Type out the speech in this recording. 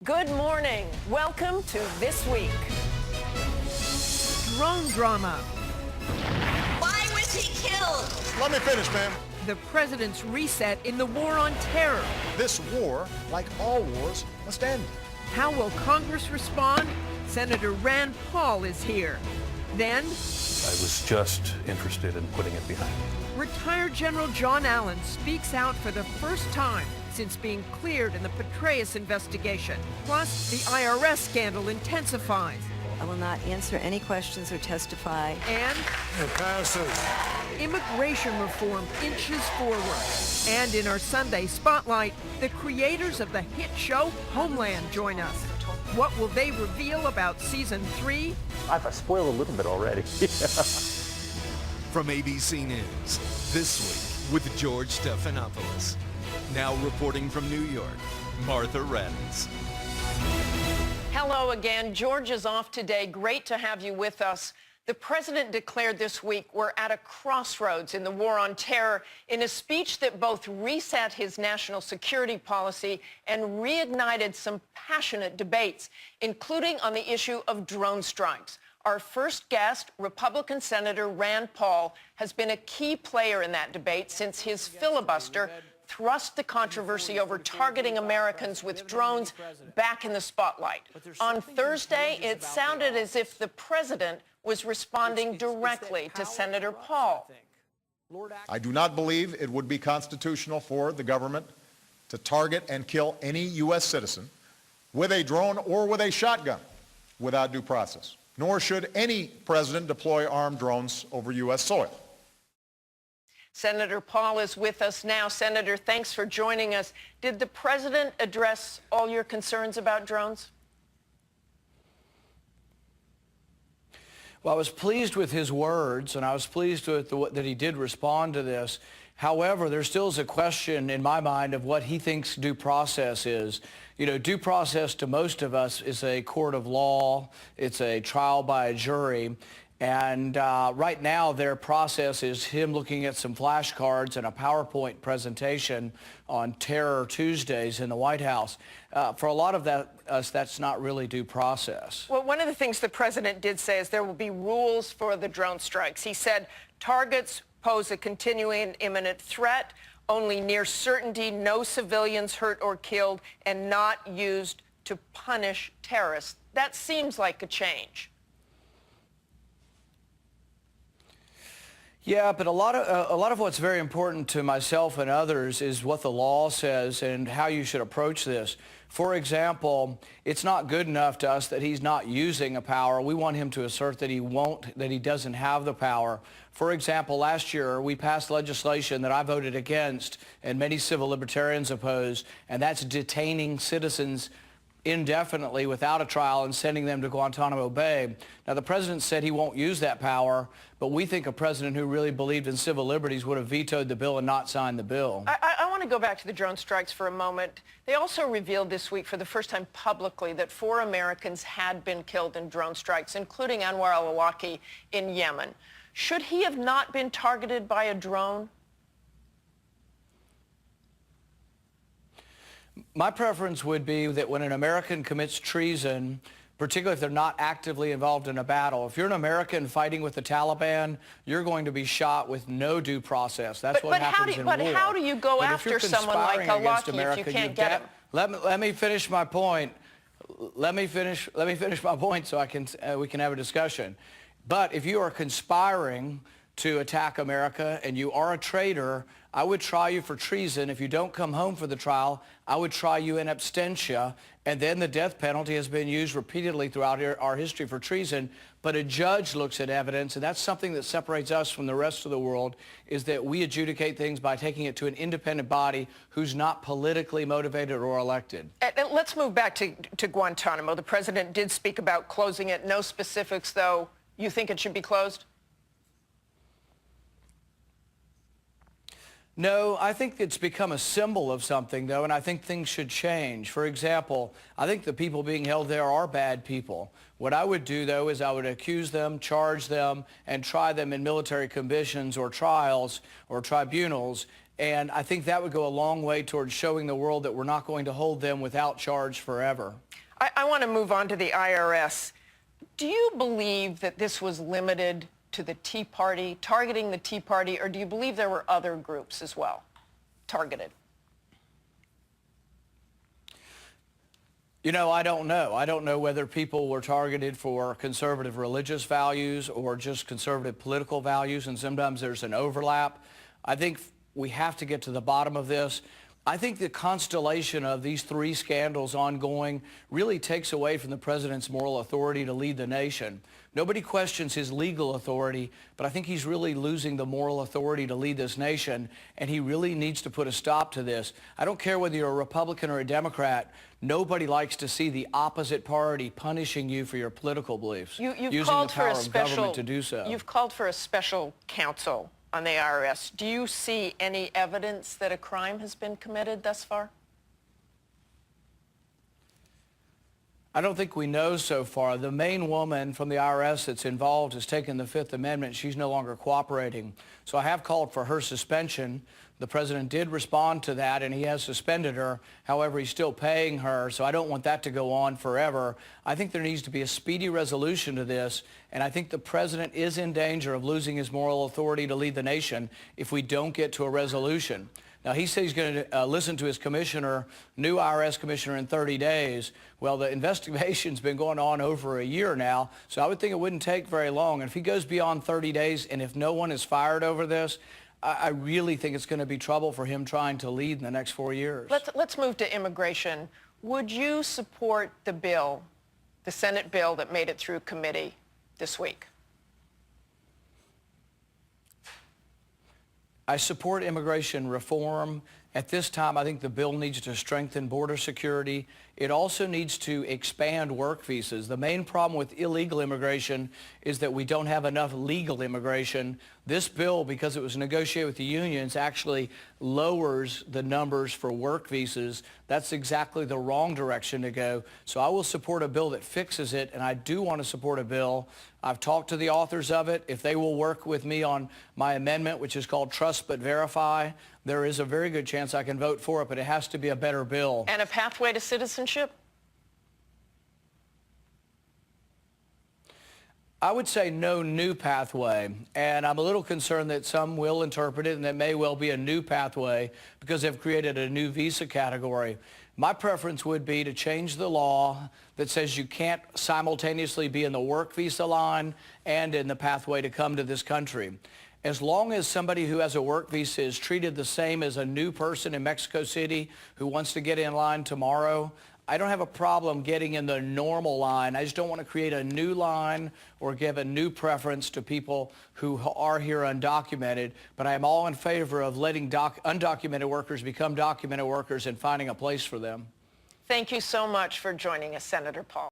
Good morning. Welcome to This Week. Drone drama. Why was he killed? Let me finish, ma'am. The president's reset in the war on terror. This war, like all wars, must end. How will Congress respond? Senator Rand Paul is here. Then, I was just interested in putting it behind me. retired General John Allen speaks out for the first time since being cleared in the Petraeus investigation. Plus, the IRS scandal intensifies. I will not answer any questions or testify. And It passes. immigration reform inches forward. And in our Sunday Spotlight, the creators of the hit show Homeland join us. What will they reveal about season 3? I've spoiled a little bit already. From ABC News, This Week with George Stephanopoulos. Now reporting from New York, Martha Raddatz. Hello again. George is off today. Great to have you with us. The president declared this week we're at a crossroads in the war on terror in a speech that both reset his national security policy and reignited some passionate debates, including on the issue of drone strikes. Our first guest, Republican Senator Rand Paul, has been a key player in that debate since his filibuster thrust the controversy over targeting Americans with drones back in the spotlight. On Thursday, it sounded as if the president was responding directly to Senator Paul. I do not believe it would be constitutional for the government to target and kill any U.S. citizen with a drone or with a shotgun without due process, nor should any president deploy armed drones over U.S. soil. Senator Paul is with us now. Senator, thanks for joining us. Did the president address all your concerns about drones? Well, I was pleased with his words, and I was pleased with that he did respond to this. However, there still is a question in my mind of what he thinks due process is. You know, due process to most of us is a court of law. It's a trial by a jury. And right now, their process is him looking at some flashcards and a PowerPoint presentation on Terror Tuesdays in the White House. For a lot of us, that's not really due process. Well, one of the things the president did say is there will be rules for the drone strikes. He said targets pose a continuing imminent threat, only near certainty, no civilians hurt or killed, and not used to punish terrorists. That seems like a change. Yeah, but a lot of what's very important to myself and others is what the law says and how you should approach this. For example, it's not good enough to us that he's not using a power. We want him to assert that he doesn't have the power. For example, last year we passed legislation that I voted against and many civil libertarians oppose, and that's detaining citizens indefinitely without a trial and sending them to Guantanamo Bay. Now, the president said he won't use that power, but we think a president who really believed in civil liberties would have vetoed the bill and not signed the bill. I want to go back to the drone strikes for a moment. They also revealed this week for the first time publicly that 4 Americans had been killed in drone strikes, including Anwar al-Awlaki in Yemen. Should he have not been targeted by a drone? My preference would be that when an American commits treason, particularly if they're not actively involved in a battle, if you're an American fighting with the Taliban, you're going to be shot with no due process. That's what happens in war. But how do you go after someone like al-Awlaki if you can't get him? Let me finish my point. Let me finish my point so we can have a discussion. But if you are conspiring to attack America and you are a traitor, I would try you for treason. If you don't come home for the trial, I would try you in absentia. And then the death penalty has been used repeatedly throughout our history for treason. But a judge looks at evidence, and that's something that separates us from the rest of the world, is that we adjudicate things by taking it to an independent body who's not politically motivated or elected. Let's move back to Guantanamo. The president did speak about closing it. No specifics, though. You think it should be closed? No, I think it's become a symbol of something, though, and I think things should change. For example, I think the people being held there are bad people. What I would do, though, is I would accuse them, charge them, and try them in military commissions or trials or tribunals And I think that would go a long way towards showing the world that we're not going to hold them without charge forever. I want to move on to the IRS. Do you believe that this was limited to the Tea Party, targeting the Tea Party, or do you believe there were other groups as well targeted? You know, I don't know. I don't know whether people were targeted for conservative religious values or just conservative political values, and sometimes there's an overlap. I think we have to get to the bottom of this. I think the constellation of these three scandals ongoing really takes away from the president's moral authority to lead the nation. Nobody questions his legal authority, but I think he's really losing the moral authority to lead this nation, and he really needs to put a stop to this. I don't care whether you're a Republican or a Democrat. Nobody likes to see the opposite party punishing you for your political beliefs, using the power of government to do so. You've called for a special counsel on the IRS. Do you see any evidence that a crime has been committed thus far? I don't think we know so far. The main woman from the IRS that's involved has taken the Fifth Amendment. She's no longer cooperating. So I have called for her suspension. The president did respond to that, and he has suspended her. However, he's still paying her, so I don't want that to go on forever. I think there needs to be a speedy resolution to this, and I think the president is in danger of losing his moral authority to lead the nation if we don't get to a resolution. Now, he said he's going to listen to his commissioner, new IRS commissioner, in 30 days. Well, the investigation's been going on over a year now, so I would think it wouldn't take very long. And if he goes beyond 30 days and if no one is fired over this, I really think it's going to be trouble for him trying to lead in the next 4 years. Let's move to immigration. Would you support the bill, the Senate bill that made it through committee this week? I support immigration reform. At this time, I think the bill needs to strengthen border security. It also needs to expand work visas. The main problem with illegal immigration is that we don't have enough legal immigration. This bill, because it was negotiated with the unions, actually lowers the numbers for work visas. That's exactly the wrong direction to go. So I will support a bill that fixes it, and I do want to support a bill. I've talked to the authors of it. If they will work with me on my amendment, which is called Trust But Verify, there is a very good chance I can vote for it, but it has to be a better bill. And a pathway to citizenship? I would say no new pathway, and I'm a little concerned that some will interpret it and that may well be a new pathway because they've created a new visa category. My preference would be to change the law that says you can't simultaneously be in the work visa line and in the pathway to come to this country. As long as somebody who has a work visa is treated the same as a new person in Mexico City who wants to get in line tomorrow, I don't have a problem getting in the normal line. I just don't want to create a new line or give a new preference to people who are here undocumented. But I am all in favor of letting undocumented workers become documented workers and finding a place for them. Thank you so much for joining us, Senator Paul.